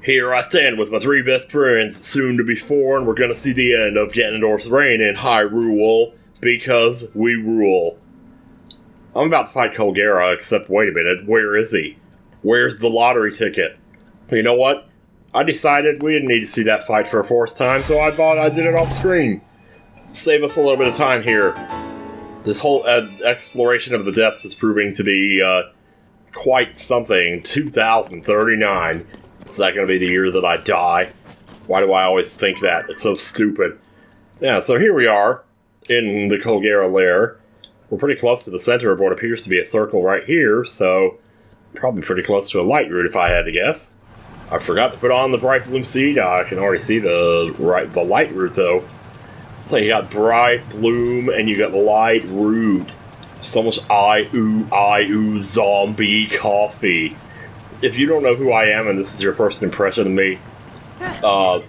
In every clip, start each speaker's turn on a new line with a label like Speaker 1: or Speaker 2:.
Speaker 1: Here I stand with my 3 best friends, soon to be 4, and we're gonna see the end of Ganondorf's reign in Hyrule, because we rule. I'm about to fight Colgera, except wait a minute, where is he? Where's the lottery ticket? You know what? I decided we didn't need to see that fight for a 4th time, so I thought I did it off screen. Save us a little bit of time here. This whole exploration of the depths is proving to be quite something. 2039. Is that going to be the year that I die? Why do I always think that? It's so stupid. Yeah, so here we are in the Colgera lair. We're pretty close to the center of what appears to be a circle right here, so probably pretty close to a light route if I had to guess. I forgot to put on the bright bloom seed. I can already see the light route though. So you got bright bloom and you got light route. So much I-ooh, zombie coffee. If you don't know who I am and this is your first impression of me, I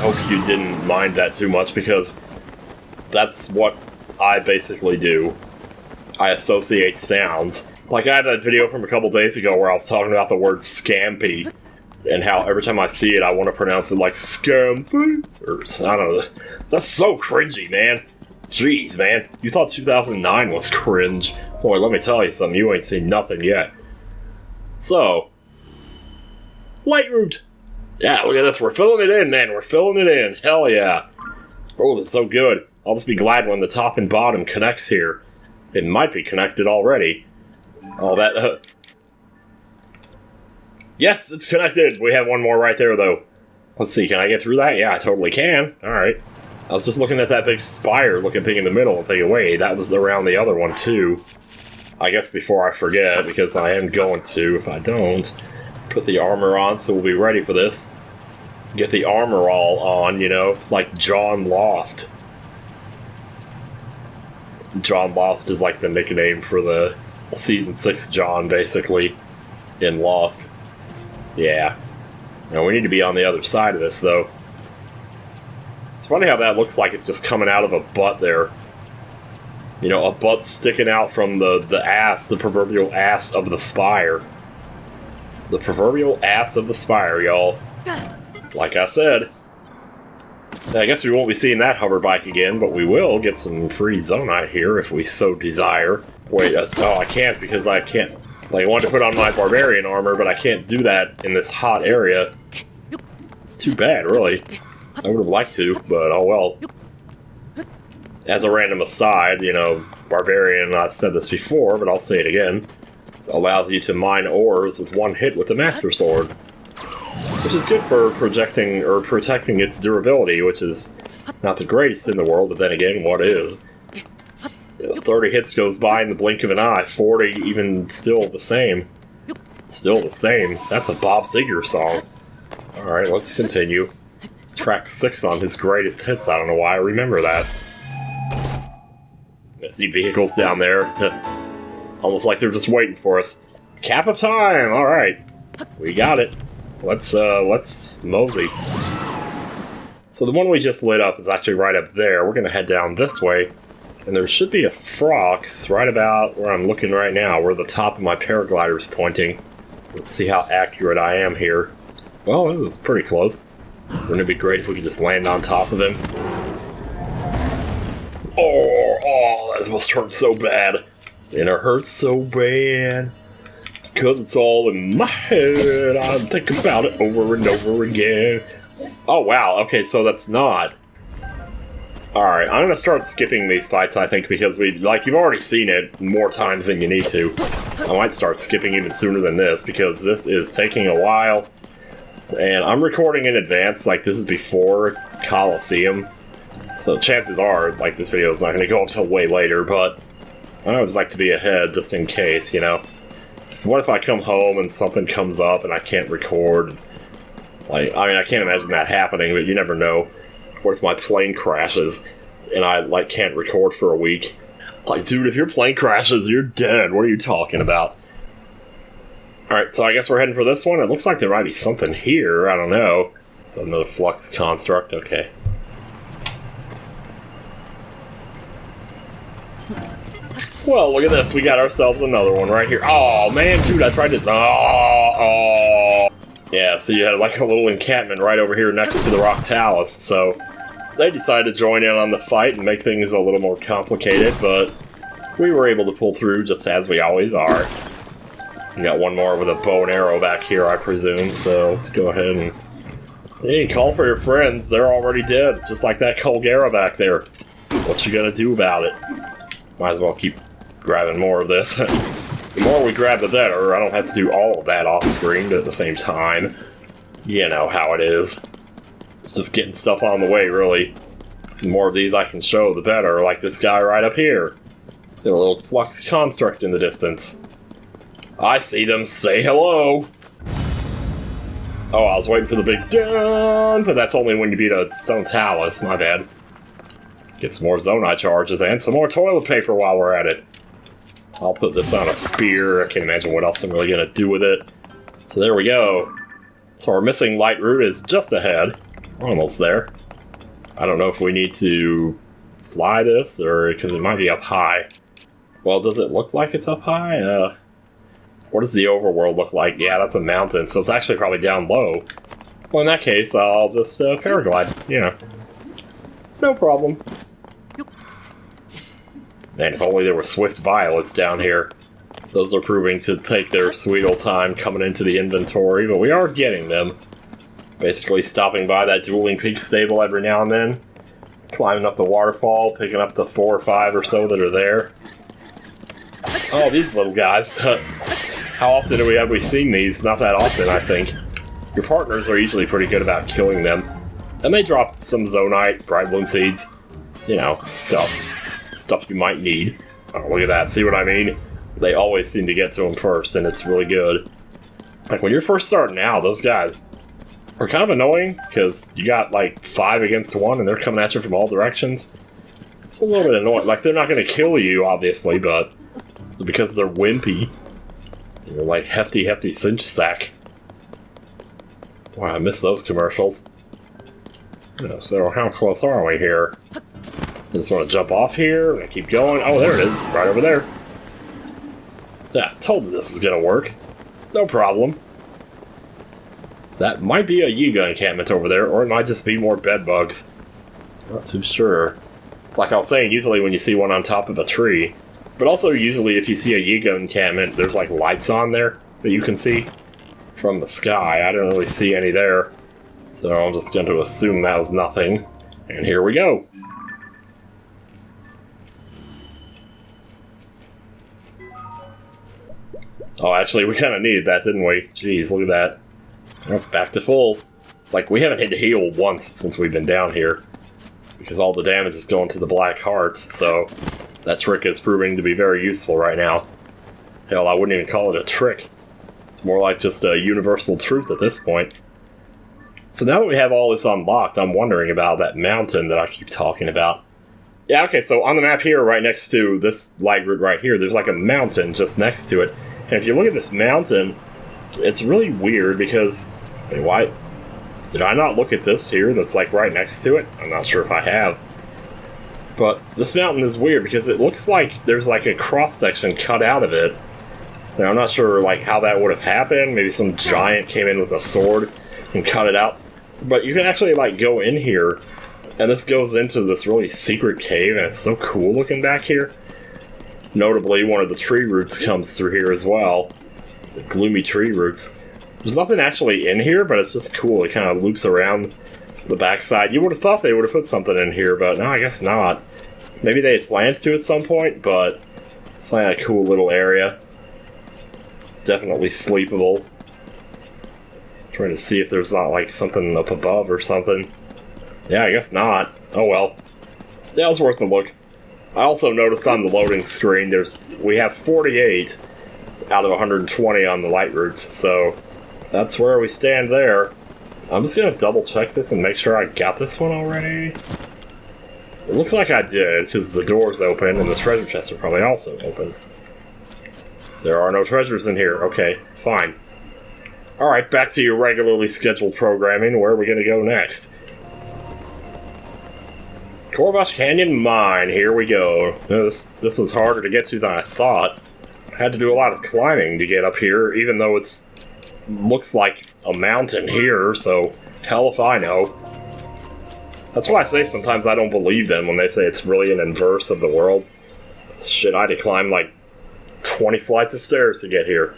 Speaker 1: hope you didn't mind that too much, because that's what I basically do. I associate sounds. Like, I had that video from a couple days ago where I was talking about the word scampy, and how every time I see it, I want to pronounce it like scampy, or I don't know. That's so cringy, man. Jeez, man. You thought 2009 was cringe. Boy, let me tell you something, you ain't seen nothing yet. So, light route. Yeah, look at this, we're filling it in, man. We're filling it in. Hell yeah. Oh, that's so good. I'll just be glad when the top and bottom connects here. It might be connected already. Oh, that... Yes, it's connected! We have one more right there, though. Let's see, can I get through that? Yeah, I totally can. Alright. I was just looking at that big spire-looking thing in the middle and thinking, wait, that was around the other one, too. I guess before I forget, because I am going to, if I don't, put the armor on so we'll be ready for this. Get the armor all on, you know, like John Lost. John Lost is like the nickname for the Season 6 John, basically, in Lost. Yeah. Now, we need to be on the other side of this, though. It's funny how that looks like it's just coming out of a butt there. You know, a butt sticking out from the ass, the proverbial ass of the spire. The proverbial ass of the spire, y'all. Like I said. I guess we won't be seeing that hover bike again, but we will get some free Zonite here if we so desire. Wait, oh, I can't because I can't. Like, I wanted to put on my barbarian armor, but I can't do that in this hot area. It's too bad, really. I would have liked to, but oh well. As a random aside, you know, barbarian, I've said this before, but I'll say it again, allows you to mine ores with one hit with the Master Sword. Which is good for protecting its durability, which is not the greatest in the world, but then again, what is? 30 hits goes by in the blink of an eye, 40 even still the same. Still the same. That's a Bob Seger song. Alright, let's continue. It's track 6 on his greatest hits, I don't know why I remember that. I see vehicles down there. Almost like they're just waiting for us. Cap of time! Alright. We got it. Let's mosey. So the one we just lit up is actually right up there. We're gonna head down this way. And there should be a Frox right about where I'm looking right now, where the top of my paraglider is pointing. Let's see how accurate I am here. Well, it was pretty close. Wouldn't it be great if we could just land on top of him? Oh, that must hurt so bad. And it hurts so bad. Because it's all in my head. I think about it over and over again. Oh, wow. Okay, so that's not... Alright, I'm gonna start skipping these fights, I think, because you've already seen it more times than you need to. I might start skipping even sooner than this, because this is taking a while. And I'm recording in advance, like, this is before Coliseum. So chances are, like, this video is not gonna go up till way later, but I always like to be ahead, just in case, you know? So what if I come home and something comes up and I can't record? Like, I mean, I can't imagine that happening, but you never know. What if my plane crashes and I, like, can't record for a week? Like, dude, if your plane crashes, you're dead. What are you talking about? Alright, so I guess we're heading for this one. It looks like there might be something here. I don't know. It's another flux construct. Okay. Well, look at this. We got ourselves another one right here. Oh, man, dude, I tried to... Oh. Yeah, so you had like a little encampment right over here next to the Rock Talus, so they decided to join in on the fight and make things a little more complicated, but we were able to pull through just as we always are. You got one more with a bow and arrow back here, I presume, so let's go ahead and... Hey, call for your friends, they're already dead, just like that Colgera back there. What you gonna do about it? Might as well keep grabbing more of this. The more we grab, the better. I don't have to do all of that off-screen, but at the same time, you know how it is. It's just getting stuff on the way, really. The more of these I can show, the better, like this guy right up here. Got a little flux construct in the distance. I see them, say hello! Oh, I was waiting for the big dun, but that's only when you beat a stone talus, my bad. Get some more Zonai charges and some more toilet paper while we're at it. I'll put this on a spear. I can't imagine what else I'm really going to do with it. So there we go. So our missing light route is just ahead. We're almost there. I don't know if we need to fly this, or because it might be up high. Well, does it look like it's up high? What does the overworld look like? Yeah, that's a mountain, so it's actually probably down low. Well, in that case, I'll just paraglide. Yeah. No problem. Man, if only there were swift violets down here. Those are proving to take their sweet old time coming into the inventory, but we are getting them. Basically stopping by that Dueling Peak stable every now and then. Climbing up the waterfall, picking up the 4 or 5 or so that are there. Oh, these little guys. How often have we seen these? Not that often, I think. Your partners are usually pretty good about killing them. And they drop some Zonite, Bright Bloom Seeds. You know, stuff you might need. Oh, look at that, see what I mean? They always seem to get to them first, and it's really good. Like, when you're first starting out, those guys are kind of annoying, because you got, like, 5 against 1, and they're coming at you from all directions. It's a little bit annoying. Like, they're not going to kill you, obviously, but because they're wimpy. They're like hefty cinch sack. Wow, I miss those commercials. Yeah, so how close are we here? I just want to jump off here and keep going. Oh, there it is, right over there. Yeah, told you this was gonna work. No problem. That might be a Yiga encampment over there, or it might just be more bed bugs. Not too sure. It's like I was saying, usually when you see one on top of a tree, but also usually if you see a Yiga encampment, there's like lights on there that you can see from the sky. I don't really see any there, so I'm just going to assume that was nothing. And here we go. Oh, actually, we kind of needed that, didn't we? Jeez, look at that. Oh, back to full. Like, we haven't had to heal once since we've been down here, because all the damage is going to the black hearts, so that trick is proving to be very useful right now. Hell, I wouldn't even call it a trick. It's more like just a universal truth at this point. So now that we have all this unlocked, I'm wondering about that mountain that I keep talking about. Yeah, okay, so on the map here, right next to this light route right here, there's like a mountain just next to it. And if you look at this mountain, it's really weird because... Wait, why? Did I not look at this here that's like right next to it? I'm not sure if I have. But this mountain is weird because it looks like there's like a cross-section cut out of it. Now, I'm not sure like how that would have happened. Maybe some giant came in with a sword and cut it out. But you can actually like go in here, and this goes into this really secret cave, and it's so cool looking back here. Notably, one of the tree roots comes through here as well. The gloomy tree roots. There's nothing actually in here, but it's just cool. It kind of loops around the backside. You would have thought they would have put something in here, but no, I guess not. Maybe they had plans to at some point, but it's like a cool little area. Definitely sleepable. Trying to see if there's not like something up above or something. Yeah, I guess not. Oh well. Yeah, it was worth a look. I also noticed on the loading screen we have 48 out of 120 on the light routes, so that's where we stand there. I'm just gonna double check this and make sure I got this one already. It looks like I did, because the door's open and the treasure chests are probably also open. There are no treasures in here. Okay, fine. Alright, back to your regularly scheduled programming. Where are we gonna go next? Corvash Canyon Mine, here we go. This was harder to get to than I thought. I had to do a lot of climbing to get up here, even though looks like a mountain here, so hell if I know. That's why I say sometimes I don't believe them when they say it's really an inverse of the world. Shit, I had to climb like 20 flights of stairs to get here.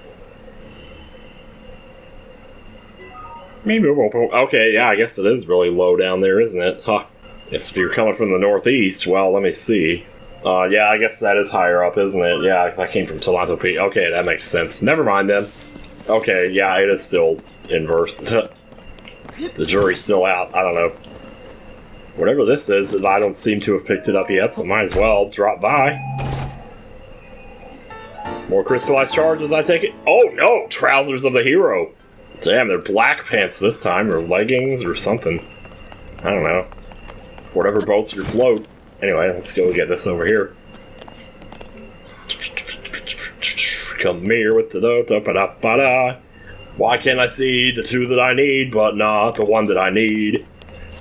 Speaker 1: Okay, yeah, I guess it is really low down there, isn't it? Huh. Guess if you're coming from the northeast, well, let me see. Yeah, I guess that is higher up, isn't it? Yeah, I came from Toronto Peak. Okay, that makes sense. Never mind then. Okay, yeah, it is still inverse. The jury's still out. I don't know. Whatever this is, I don't seem to have picked it up yet, so might as well drop by. More crystallized charges, I take it. Oh no! Trousers of the hero! Damn, they're black pants this time, or leggings, or something. I don't know. Whatever boats your float. Anyway, let's go get this over here. Come here with the da-da-ba-da-ba-da. Why can't I see the two that I need, but not the one that I need?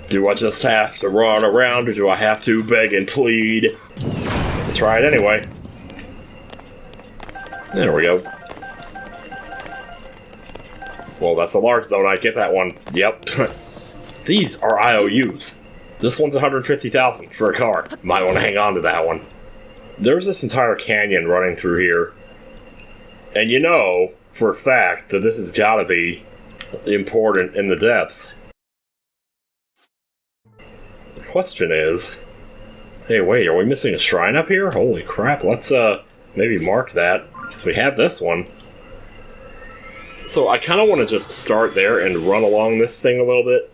Speaker 1: Do I just have to run around, or do I have to beg and plead? Let's try it anyway. There we go. Well, that's a large zone. I get that one. Yep. These are IOUs. This one's 150,000 for a car. Might want to hang on to that one. There's this entire canyon running through here. And you know, for a fact, that this has got to be important in the depths. The question is... Hey, wait, are we missing a shrine up here? Holy crap, let's maybe mark that. Because we have this one. So I kind of want to just start there and run along this thing a little bit.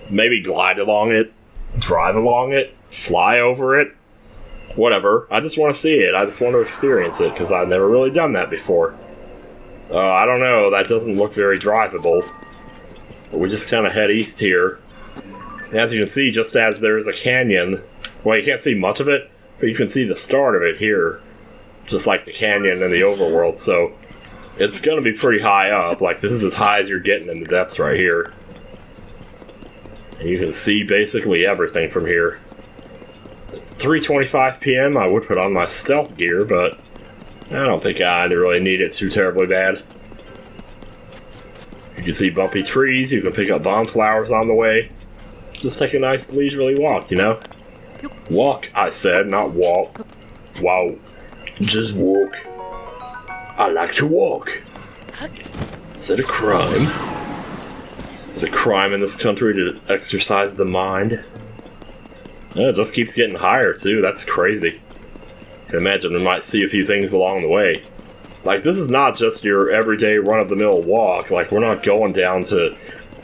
Speaker 1: Maybe glide along it. Drive along it, fly over it, whatever. I just want to see it. I just want to experience it, because I've never really done that before. I don't know, that doesn't look very drivable. But we just kind of head east here. And as you can see, just as there's a canyon, well, you can't see much of it, but you can see the start of it here. Just like the canyon in the overworld, so it's going to be pretty high up. Like, this is as high as you're getting in the depths right here. And you can see basically everything from here. It's 3:25 p.m. I would put on my stealth gear, but I don't think I really need it too terribly bad. You can see bumpy trees, you can pick up bomb flowers on the way. Just take a nice leisurely walk, you know? Walk, I said, not walk. Wow. Just walk. I like to walk. Is it a crime? Is it a crime in this country to exercise the mind? Yeah, it just keeps getting higher, too. That's crazy. I can imagine we might see a few things along the way. Like, this is not just your everyday run-of-the-mill walk. Like, we're not going down to,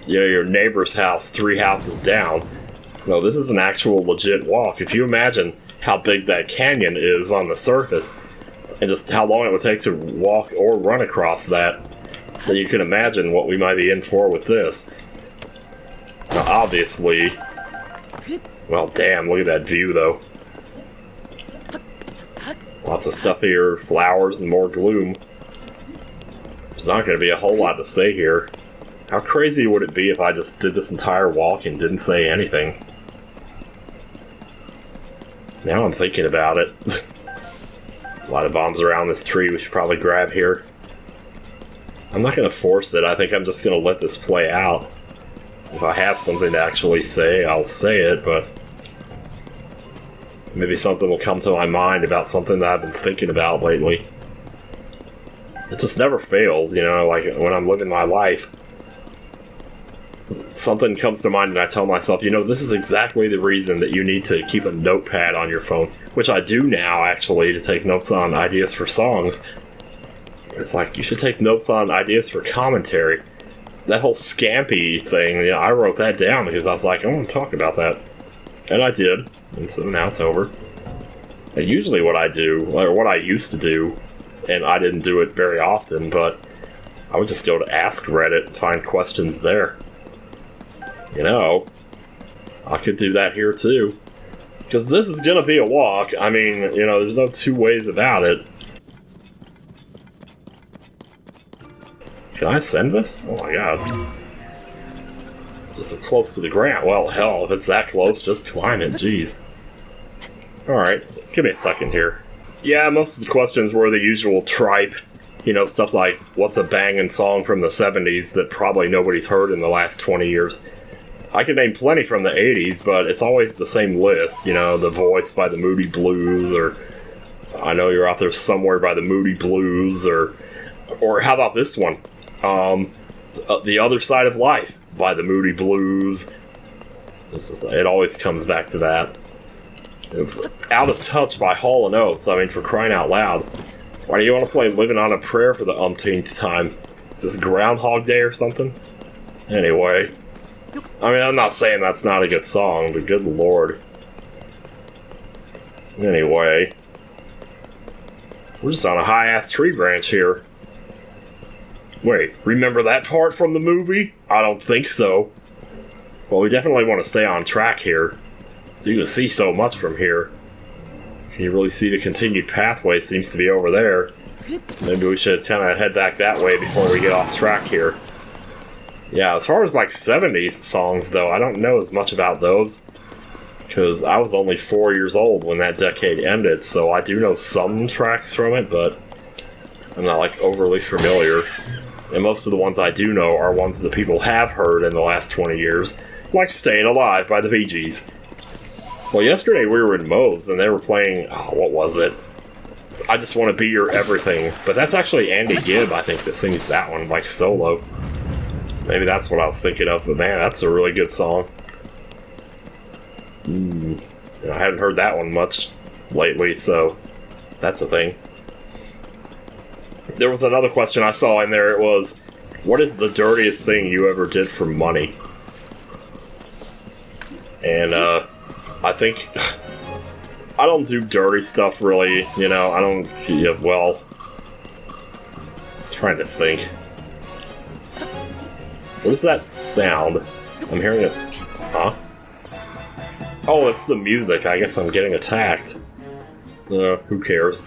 Speaker 1: you know, your neighbor's house 3 houses down. No, this is an actual legit walk. If you imagine how big that canyon is on the surface, and just how long it would take to walk or run across that, then you can imagine what we might be in for with this. Now, obviously... Well, damn, look at that view, though. Lots of stuff here, flowers and more gloom. There's not going to be a whole lot to say here. How crazy would it be if I just did this entire walk and didn't say anything? Now I'm thinking about it. A lot of bombs around this tree we should probably grab here. I'm not going to force it. I think I'm just going to let this play out. If I have something to actually say, I'll say it, but maybe something will come to my mind about something that I've been thinking about lately. It just never fails, you know, like when I'm living my life. Something comes to mind and I tell myself, you know, this is exactly the reason that you need to keep a notepad on your phone. Which I do now, actually, to take notes on ideas for songs. It's like, you should take notes on ideas for commentary. That whole Scampy thing, you know, I wrote that down because I was like, I want to talk about that. And I did. And so now it's over. And usually what I do, or what I used to do, and I didn't do it very often, but I would just go to AskReddit and find questions there. You know, I could do that here too. Because this is going to be a walk. I mean, you know, there's no two ways about it. Can I ascend this? Oh my god. It's just so close to the ground. Well, hell, if it's that close, just climb it. Jeez. Alright, give me a second here. Yeah, most of the questions were the usual tripe. You know, stuff like, what's a banging song from the 70s that probably nobody's heard in the last 20 years? I could name plenty from the 80s, but it's always the same list. You know, The Voice by the Moody Blues, or I Know You're Out There Somewhere by the Moody Blues, or how about this one? The Other Side of Life by the Moody Blues. It always comes back to that. It was Out of Touch by Hall & Oates. I mean, for crying out loud. Why do you want to play Living on a Prayer for the umpteenth time? Is this Groundhog Day or something? Anyway. I mean, I'm not saying that's not a good song, but good lord. Anyway. We're just on a high-ass tree branch here. Wait, remember that part from the movie? I don't think so. Well, we definitely want to stay on track here. You can see so much from here. Can you really see the continued pathway seems to be over there? Maybe we should kind of head back that way before we get off track here. Yeah, as far as like 70s songs though, I don't know as much about those. Because I was only 4 years old when that decade ended, so I do know some tracks from it, but I'm not like overly familiar. And most of the ones I do know are ones that people have heard in the last 20 years, like Staying Alive by the Bee Gees. Well, yesterday we were in Moe's and they were playing, what was it? I Just Want to Be Your Everything. But that's actually Andy Gibb, I think, that sings that one, like solo. So maybe that's what I was thinking of, but man, that's a really good song. I haven't heard that one much lately, so that's a thing. There was another question I saw in there. It was, what is the dirtiest thing you ever did for money? And, I think I don't do dirty stuff really, you know, I don't, yeah, well, I'm trying to think. What is that sound? I'm hearing it, huh? Oh, it's the music, I guess I'm getting attacked. Who cares?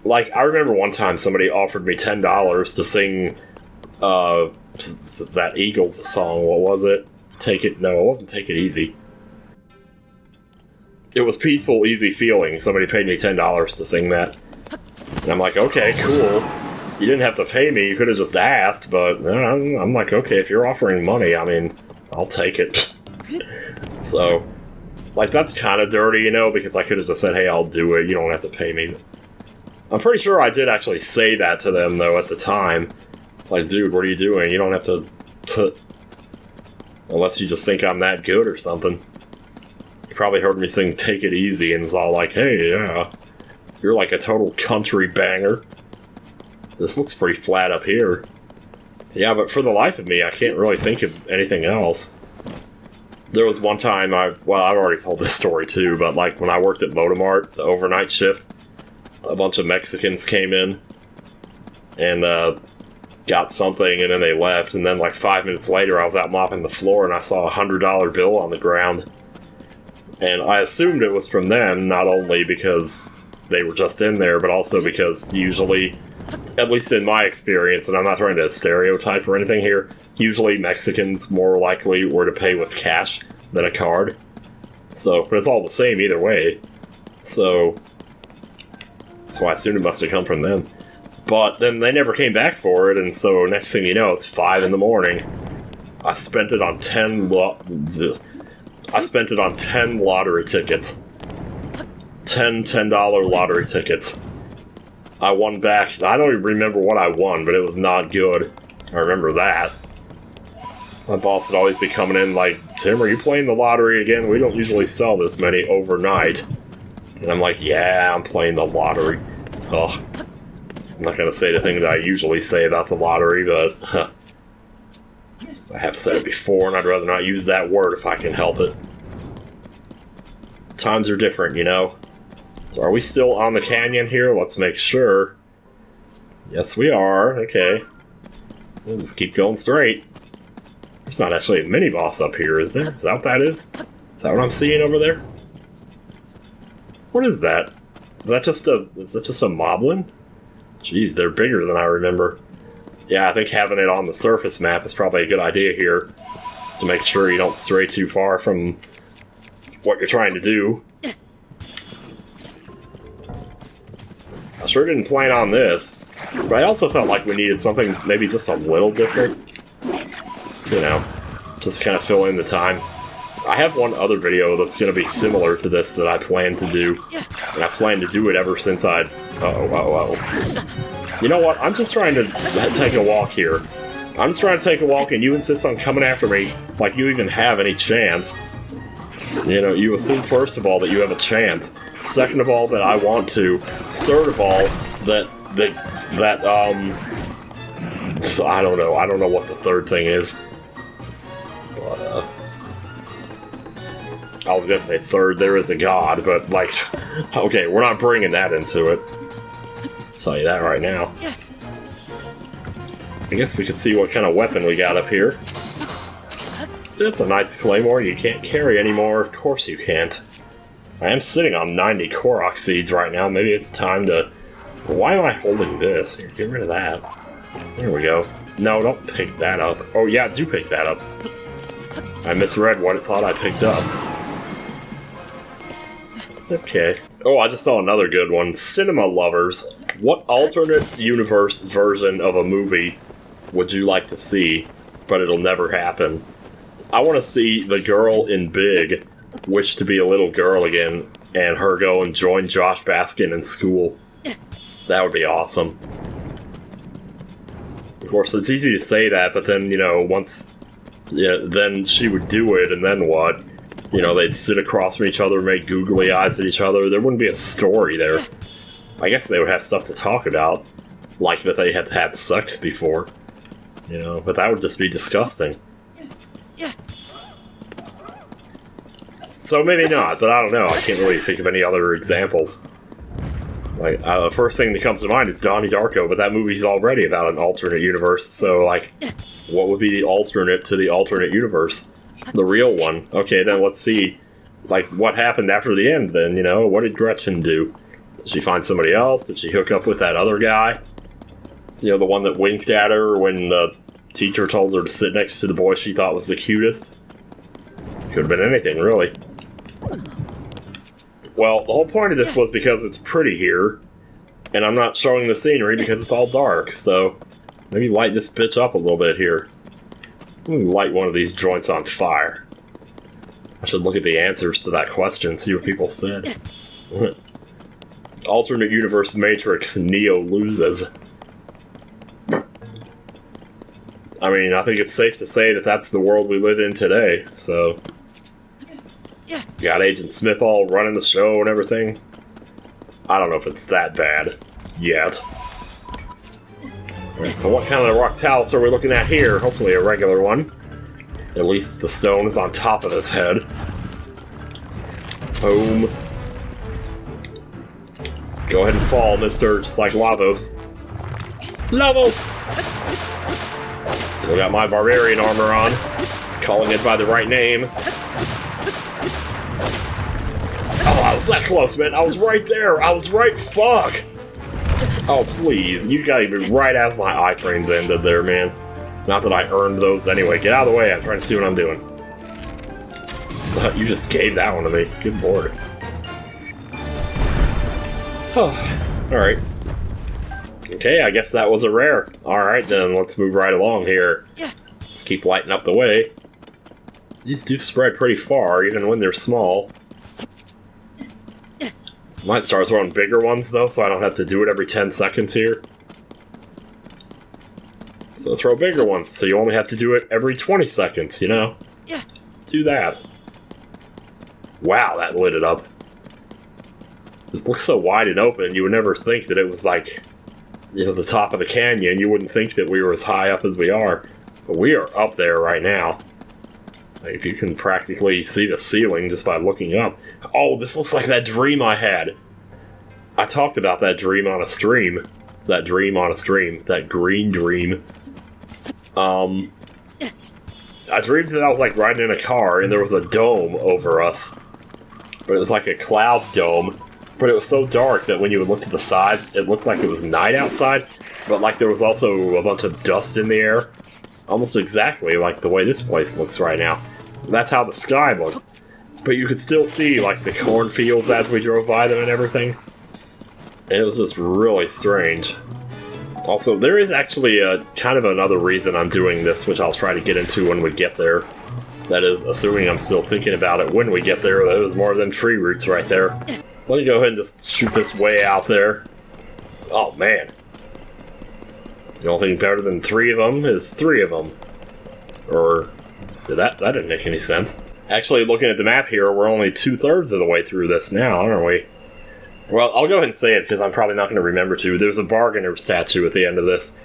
Speaker 1: Like, I remember one time somebody offered me $10 to sing, that Eagles song, what was it? No, it wasn't Take It Easy. It was Peaceful, Easy Feeling. Somebody paid me $10 to sing that. And I'm like, okay, cool. You didn't have to pay me, you could have just asked, but I'm like, okay, if you're offering money, I mean, I'll take it. So, like, that's kind of dirty, you know, because I could have just said, hey, I'll do it, you don't have to pay me. I'm pretty sure I did actually say that to them, though, at the time. Like, dude, what are you doing? You don't have to unless you just think I'm that good or something. You probably heard me sing Take It Easy and was all like, hey, yeah, you're like a total country banger. This looks pretty flat up here. Yeah, but for the life of me, I can't really think of anything else. There was one time, I've already told this story too, but like when I worked at Motomart, the overnight shift, a bunch of Mexicans came in and got something, and then they left, and then like 5 minutes later I was out mopping the floor and I saw a $100 bill on the ground. And I assumed it was from them, not only because they were just in there, but also because usually, at least in my experience, and I'm not trying to stereotype or anything here, usually Mexicans more likely were to pay with cash than a card. So, but it's all the same either way. So I assumed it must have come from them. But then they never came back for it, and so next thing you know, it's 5 in the morning. I spent it on 10 lottery tickets. 10 $10 lottery tickets. I won back, I don't even remember what I won, but it was not good. I remember that. My boss would always be coming in like, Tim, are you playing the lottery again? We don't usually sell this many overnight. And I'm like, yeah, I'm playing the lottery. Ugh. I'm not going to say the thing that I usually say about the lottery, but I have said it before, and I'd rather not use that word if I can help it. Times are different, you know? So are we still on the canyon here? Let's make sure. Yes, we are. Okay. We'll just keep going straight. There's not actually a mini-boss up here, is there? Is that what that is? Is that what I'm seeing over there? What is that? Is that just a moblin? Jeez, they're bigger than I remember. Yeah, I think having it on the surface map is probably a good idea here. Just to make sure you don't stray too far from what you're trying to do. sure didn't plan on this, but I also felt like we needed something maybe just a little different. You know, just kind of fill in the time. I have one other video that's going to be similar to this that I plan to do, and I plan to do it ever since I... You know what? I'm just trying to take a walk here. I'm just trying to take a walk, and you insist on coming after me like you even have any chance. You know, you assume first of all that you have a chance. Second of all, that I want to. Third of all, that I don't know. I don't know what the third thing is. But, I was gonna say third, there is a god, but, like, okay, we're not bringing that into it. I'll tell you that right now. I guess we could see what kind of weapon we got up here. It's a Knight's Claymore you can't carry anymore. Of course you can't. I am sitting on 90 Korok seeds right now. Maybe it's time to... Why am I holding this? Here, get rid of that. There we go. No, don't pick that up. Oh yeah, do pick that up. I misread what it thought I picked up. Okay. Oh, I just saw another good one. Cinema lovers. What alternate universe version of a movie would you like to see, but it'll never happen? I want to see the girl in Big wish to be a little girl again, and her go and join Josh Baskin in school. That would be awesome. Of course, it's easy to say that, but then, you know, once... Yeah, then she would do it, and then what? You know, they'd sit across from each other, make googly eyes at each other. There wouldn't be a story there. I guess they would have stuff to talk about. Like that they had had sex before. You know, but that would just be disgusting. So maybe not, but I don't know. I can't really think of any other examples. Like, the first thing that comes to mind is Donnie Darko, but that movie's already about an alternate universe, so, like, what would be the alternate to the alternate universe? The real one. Okay, then let's see, like, what happened after the end, then, you know? What did Gretchen do? Did she find somebody else? Did she hook up with that other guy? You know, the one that winked at her when the teacher told her to sit next to the boy she thought was the cutest? Could have been anything, really. Well, the whole point of this was because it's pretty here, and I'm not showing the scenery because it's all dark, so maybe light this bitch up a little bit here. Light one of these joints on fire. I should look at the answers to that question, see what people said. Alternate universe Matrix, Neo loses. I mean, I think it's safe to say that that's the world we live in today, so... Got Agent Smith all running the show and everything. I don't know if it's that bad. Yet. Alright, so what kind of rock talus are we looking at here? Hopefully a regular one. At least the stone is on top of his head. Boom. Go ahead and fall, mister, just like Lavos. Lavos! Still got my barbarian armor on. Calling it by the right name. Oh, I was that close, man. I was right there. I was right. Fuck. Oh, please. You got me right as my iframes ended there, man. Not that I earned those anyway. Get out of the way. I'm trying to see what I'm doing. You just gave that one to me. Good lord. Alright. Okay, I guess that was a rare. Alright, then let's move right along here. Let's keep lighting up the way. These do spread pretty far, even when they're small. Might start throwing bigger ones, though, so I don't have to do it every 10 seconds here. So throw bigger ones, so you only have to do it every 20 seconds, you know? Yeah. Do that. Wow, that lit it up. This looks so wide and open, you would never think that it was like, you know, the top of the canyon. You wouldn't think that we were as high up as we are. But we are up there right now. Like, you can practically see the ceiling just by looking up. Oh, this looks like that dream I had. I talked about that dream on a stream. That dream on a stream. That green dream. I dreamed that I was, like, riding in a car and there was a dome over us. But it was like a cloud dome. But it was so dark that when you would look to the sides, it looked like it was night outside. But, like, there was also a bunch of dust in the air. Almost exactly like the way this place looks right now. That's how the sky looked. But you could still see, like, the cornfields as we drove by them and everything. And it was just really strange. Also, there is actually a kind of another reason I'm doing this, which I'll try to get into when we get there. That is, assuming I'm still thinking about it when we get there. That was more than tree roots right there. Let me go ahead and just shoot this way out there. Oh, man. The only thing better than 3 of them is 3 of them. Or, that didn't make any sense. Actually, looking at the map here, we're only 2/3 of the way through this now, aren't we? Well, I'll go ahead and say it, because I'm probably not going to remember to. There's a bargainer statue at the end of this.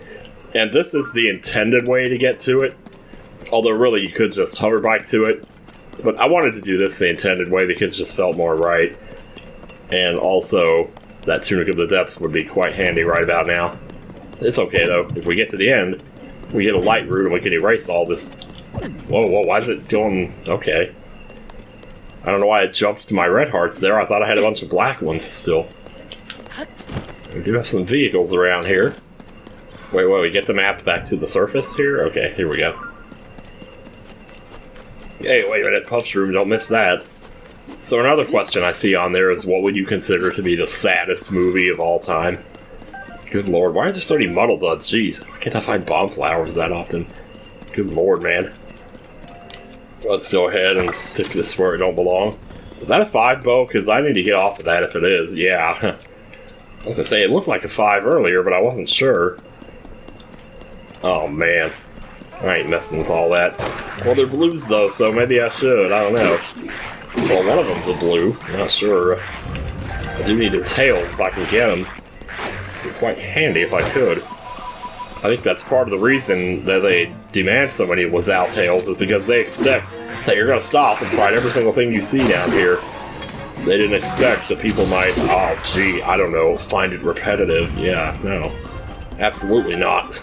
Speaker 1: And this is the intended way to get to it. Although, really, you could just hover bike to it. But I wanted to do this the intended way because it just felt more right. And also, that Tunic of the Depths would be quite handy right about now. It's okay, though. If we get to the end, we get a light route and we can erase all this. Whoa, why is it going... Okay. I don't know why it jumped to my red hearts there. I thought I had a bunch of black ones still. We do have some vehicles around here. Wait, we get the map back to the surface here? Okay, here we go. Hey, wait a minute, Puff's room, don't miss that. So another question I see on there is, what would you consider to be the saddest movie of all time? Good lord, why are there so many muddle buds? Jeez, why can't I find bomb flowers that often? Good lord, man. Let's go ahead and stick this where it don't belong. Is that a 5 bow? Because I need to get off of that if it is. Yeah. I was gonna say, it looked like a 5 earlier, but I wasn't sure. Oh, man. I ain't messing with all that. Well, they're blues, though, so maybe I should. I don't know. Well, one of them's a blue. I'm not sure. I do need their tails if I can get them. It'd be quite handy if I could. I think that's part of the reason that they demand so many Wazao tails is because they expect that you're going to stop and find every single thing you see down here. They didn't expect that people might, oh gee, I don't know, find it repetitive. Yeah, no. Absolutely not.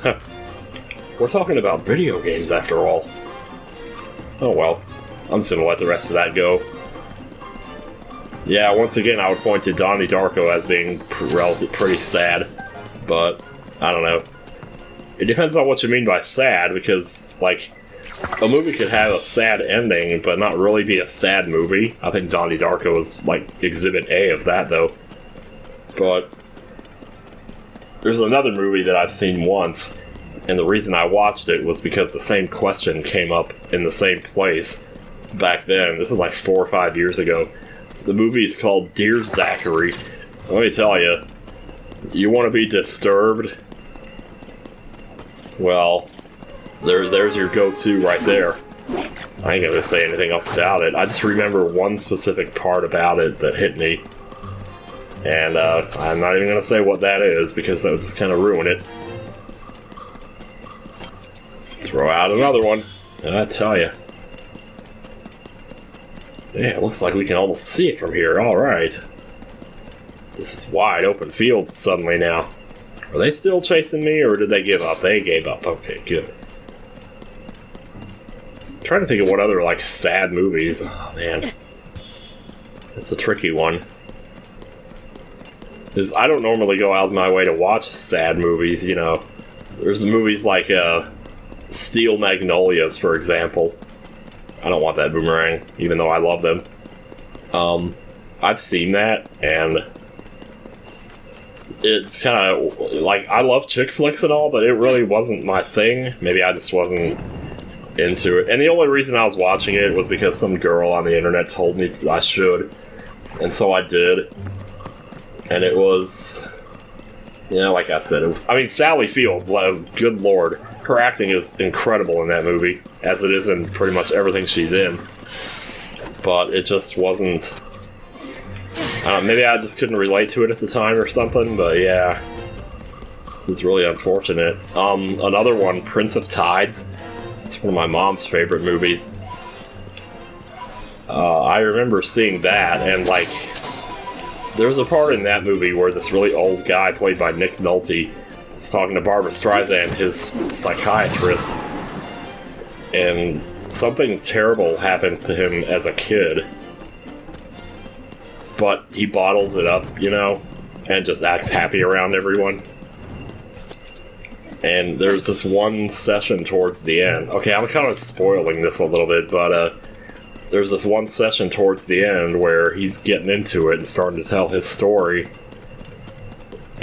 Speaker 1: We're talking about video games after all. Oh well. I'm just going to let the rest of that go. Yeah, once again I would point to Donnie Darko as being pretty sad. But, I don't know. It depends on what you mean by sad, because, like, a movie could have a sad ending, but not really be a sad movie. I think Donnie Darko is, like, Exhibit A of that, though. But there's another movie that I've seen once, and the reason I watched it was because the same question came up in the same place back then. This was like 4 or 5 years ago. The movie is called Dear Zachary. Let me tell you, you want to be disturbed? Well, there's your go-to right there. I ain't gonna say anything else about it. I just remember one specific part about it that hit me. And I'm not even gonna say what that is, because that would just kind of ruin it. Let's throw out another one. And I tell you. Yeah, it looks like we can almost see it from here. Alright. This is wide open fields suddenly now. Are they still chasing me, or did they give up? They gave up. Okay, good. I'm trying to think of what other, like, sad movies. Oh, man. That's a tricky one. Because I don't normally go out of my way to watch sad movies, you know. There's movies like, Steel Magnolias, for example. I don't want that Boomerang, even though I love them. I've seen that, and it's kind of, like, I love chick flicks and all, but it really wasn't my thing. Maybe I just wasn't into it. And the only reason I was watching it was because some girl on the internet told me I should. And so I did. And it was, you know, like I said, it was, I mean, Sally Field, good lord. Her acting is incredible in that movie, as it is in pretty much everything she's in. But it just wasn't... maybe I just couldn't relate to it at the time or something, but yeah. It's really unfortunate. Another one, Prince of Tides. It's one of my mom's favorite movies. I remember seeing that, and like... There's a part in that movie where this really old guy, played by Nick Nolte, is talking to Barbra Streisand, his psychiatrist, and something terrible happened to him as a kid. But he bottles it up, you know, and just acts happy around everyone. And there's this one session towards the end. Okay, I'm kind of spoiling this a little bit, but there's this one session towards the end where he's getting into it and starting to tell his story.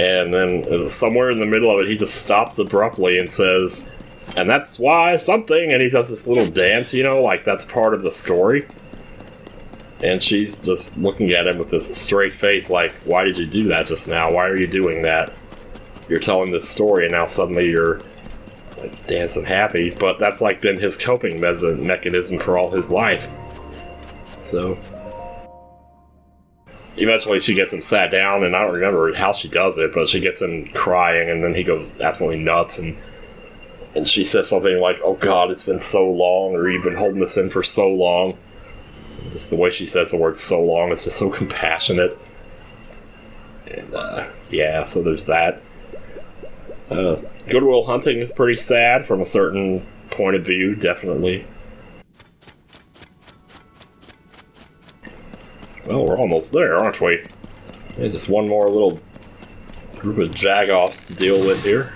Speaker 1: And then somewhere in the middle of it, he just stops abruptly and says, "And that's why something," and he does this little dance, you know, like that's part of the story. And she's just looking at him with this straight face like, "Why did you do that just now? Why are you doing that? You're telling this story and now suddenly you're like, dancing happy." But that's like been his coping mechanism for all his life. So eventually she gets him sat down, and I don't remember how she does it, but she gets him crying, and then he goes absolutely nuts, and she says something like, "Oh God, it's been so long," or "You've been holding this in for so long." Just the way she says the word "so long," it's just so compassionate. And yeah, so there's that. Good Will Hunting is pretty sad from a certain point of view, definitely. Well, we're almost there, aren't we? There's just one more little group of jagoffs to deal with here.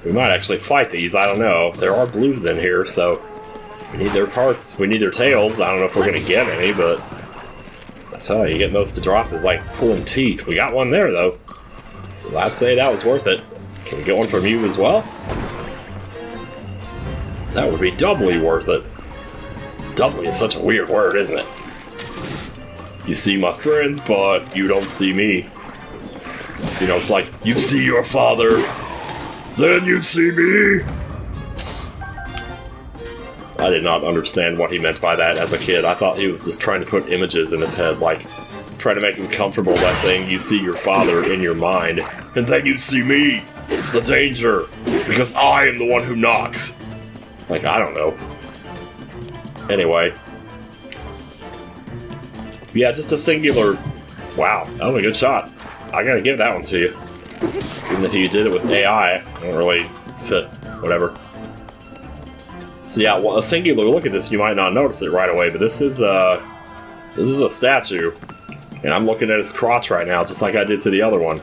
Speaker 1: We might actually fight these, I don't know. There are blues in here, so we need their parts. We need their tails. I don't know if we're going to get any, but I tell you, getting those to drop is like pulling teeth. We got one there, though. So I'd say that was worth it. Can we get one from you as well? That would be doubly worth it. Doubly is such a weird word, isn't it? You see my friends, but you don't see me. You know, it's like, you see your father, then you see me. I did not understand what he meant by that as a kid. I thought he was just trying to put images in his head, like, trying to make him comfortable by saying, you see your father in your mind, and then you see me, the danger, because I am the one who knocks. Like, I don't know. Anyway. Yeah, just a singular... Wow, that was a good shot. I gotta give that one to you. Even if you did it with AI, I don't really... whatever. So yeah, well, a singular look at this, you might not notice it right away, but this is a statue. And I'm looking at his crotch right now, just like I did to the other one.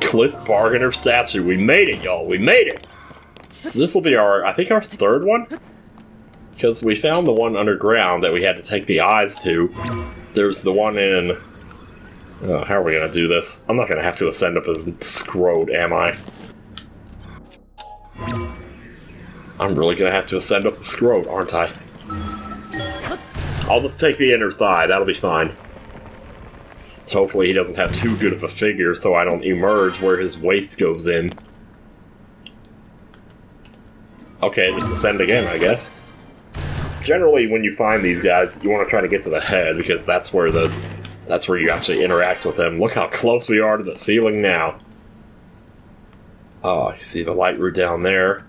Speaker 1: Cliff Bargainer statue. We made it, y'all. We made it! So this will be our, I think, our third one? Because we found the one underground that we had to take the eyes to. There's the one in... Oh, how are we going to do this? I'm not going to have to ascend up as Scrode, am I? I'm really going to have to ascend up the Scrode, aren't I? I'll just take the inner thigh, that'll be fine. So hopefully he doesn't have too good of a figure so I don't emerge where his waist goes in. Okay, just ascend again, I guess. Generally, when you find these guys, you want to try to get to the head, because that's where you actually interact with them. Look how close we are to the ceiling now. Oh, you see the light route down there.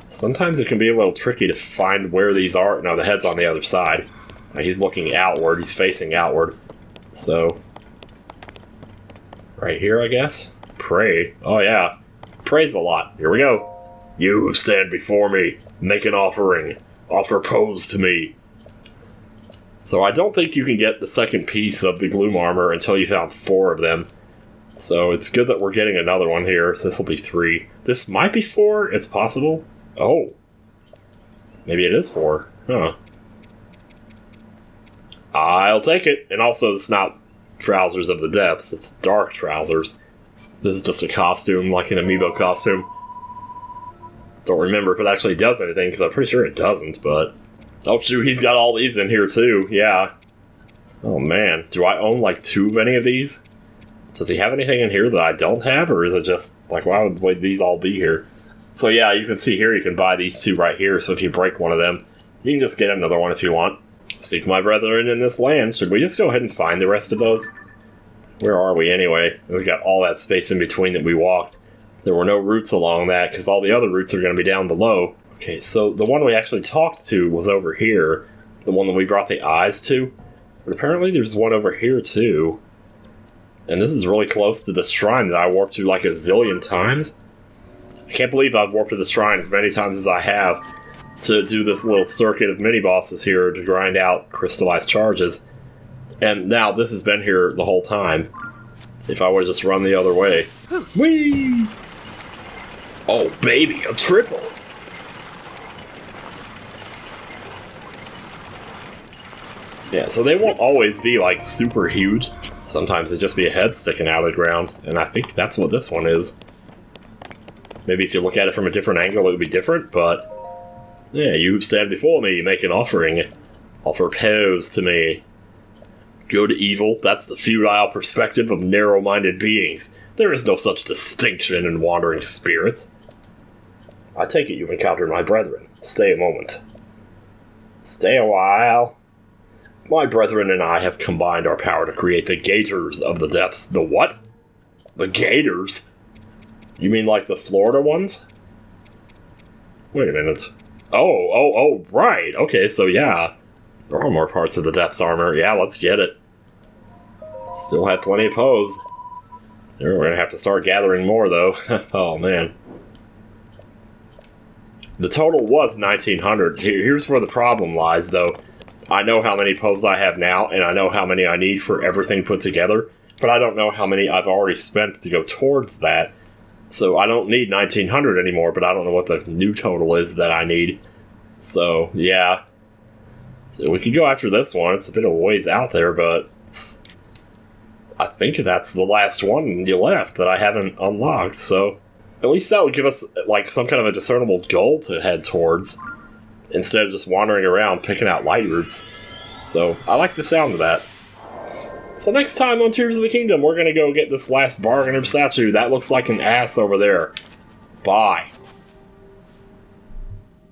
Speaker 1: Sometimes it can be a little tricky to find where these are. No, the head's on the other side. He's looking outward, he's facing outward. So, right here, I guess? Pray. Oh yeah, praise a lot. Here we go. You who stand before me, make an offering. Offer pose to me. So I don't think you can get the second piece of the gloom armor until you found 4 of them. So it's good that we're getting another one here, so this will be 3. This might be 4, it's possible. Oh. Maybe it is 4. Huh. I'll take it. And also, it's not Trousers of the Depths, it's Dark Trousers. This is just a costume, like an amiibo costume. Don't remember if it actually does anything, because I'm pretty sure it doesn't, but... Oh shoot, he's got all these in here too, yeah. Oh man, do I own like too many of these? Does he have anything in here that I don't have, or is it just, like, why would these all be here? So yeah, you can see here, you can buy these 2 right here, so if you break one of them, you can just get another one if you want. Seek my brethren in this land. Should we just go ahead and find the rest of those? Where are we anyway? We got all that space in between that we walked. There were no routes along that, because all the other routes are going to be down below. Okay, so the one we actually talked to was over here. The one that we brought the eyes to. But apparently there's one over here, too. And this is really close to the shrine that I warped to like a zillion times. I can't believe I've warped to the shrine as many times as I have to do this little circuit of mini-bosses here to grind out crystallized charges. And now this has been here the whole time. If I would just run the other way. Whee! Oh, baby, a triple! Yeah, so they won't always be, like, super huge. Sometimes it'd just be a head sticking out of the ground, and I think that's what this one is. Maybe if you look at it from a different angle, it would be different, but... Yeah, you stand before me, you make an offering. Offer pose to me. Good, evil, that's the futile perspective of narrow-minded beings. There is no such distinction in wandering spirits. I take it you've encountered my brethren. Stay a moment. Stay a while. My brethren and I have combined our power to create the Gators of the Depths. The what? The Gators? You mean like the Florida ones? Wait a minute. Oh, right. Okay, so yeah. There are more parts of the Depths armor. Yeah, let's get it. Still have plenty of pose. We're gonna have to start gathering more, though. Oh, man. The total was 1,900. Here's where the problem lies, though. I know how many pose I have now, and I know how many I need for everything put together, but I don't know how many I've already spent to go towards that. So I don't need 1,900 anymore, but I don't know what the new total is that I need. So, yeah. So we could go after this one. It's a bit of a ways out there, but I think that's the last one you left that I haven't unlocked, so... At least that would give us, like, some kind of a discernible goal to head towards, instead of just wandering around picking out light roots. So, I like the sound of that. So next time on Tears of the Kingdom, we're gonna go get this last bargainer statue. That looks like an ass over there. Bye.